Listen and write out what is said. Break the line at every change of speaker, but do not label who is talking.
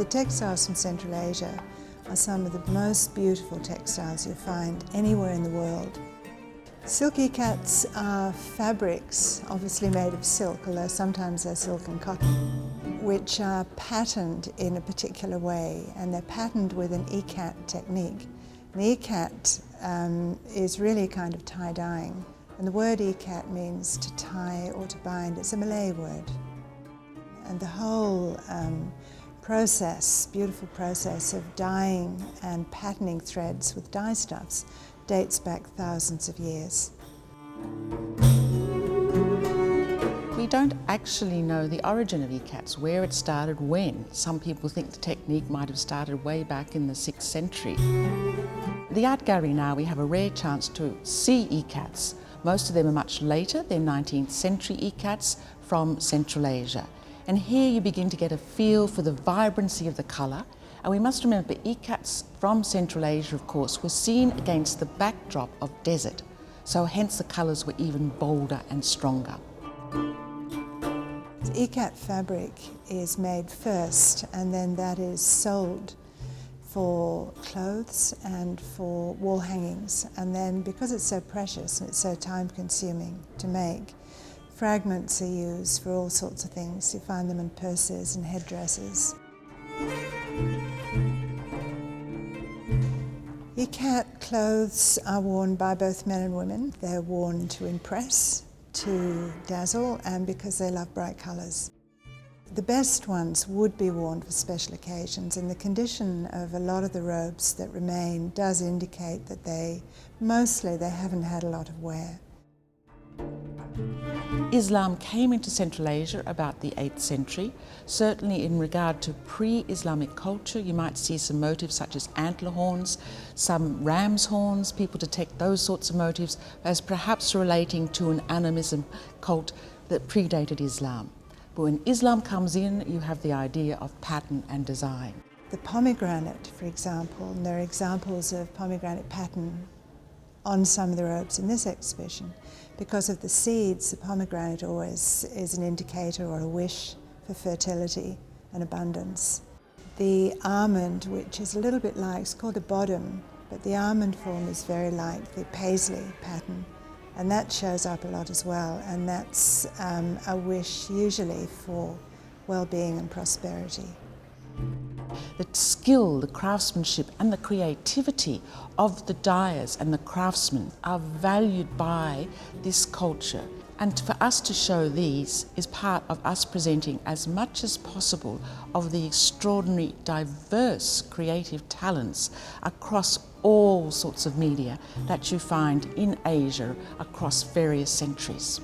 The textiles from Central Asia are some of the most beautiful textiles you'll find anywhere in the world. Silk ikats are fabrics, obviously made of silk, although sometimes they're silk and cotton, which are patterned in a particular way, and they're patterned with an ikat technique. An ikat is really a kind of tie-dyeing, and the word ikat means to tie or to bind. It's a Malay word. And the whole process, beautiful process of dyeing and patterning threads with dye stuffs dates back thousands of years.
We don't actually know the origin of ikats, where it started when. Some people think the technique might have started way back in the 6th century. The art gallery now, we have a rare chance to see ikats. Most of them are much later, they're 19th century ikats from Central Asia. And here you begin to get a feel for the vibrancy of the colour. And we must remember ikats from Central Asia, of course, were seen against the backdrop of desert. So hence the colours were even bolder and stronger.
The ikat fabric is made first, and then that is sold for clothes and for wall hangings. And then because it's so precious and it's so time consuming to make, fragments are used for all sorts of things. You find them in purses and headdresses. Ikat clothes are worn by both men and women. They're worn to impress, to dazzle, and because they love bright colours. The best ones would be worn for special occasions, and the condition of a lot of the robes that remain does indicate that they haven't had a lot of wear.
Islam came into Central Asia about the 8th century. Certainly in regard to pre-Islamic culture, you might see some motifs such as antler horns, some ram's horns. People detect those sorts of motifs as perhaps relating to an animism cult that predated Islam. But when Islam comes in, you have the idea of pattern and design.
The pomegranate, for example, and there are examples of pomegranate pattern on some of the robes in this exhibition. Because of the seeds, the pomegranate always is an indicator or a wish for fertility and abundance. The almond, which is a little bit like, it's called a bottom, but the almond form is very like the paisley pattern, and that shows up a lot as well, and that's a wish usually for well-being and prosperity.
The skill, the craftsmanship and the creativity of the dyers and the craftsmen are valued by this culture. And for us to show these is part of us presenting as much as possible of the extraordinary, diverse creative talents across all sorts of media that you find in Asia across various centuries.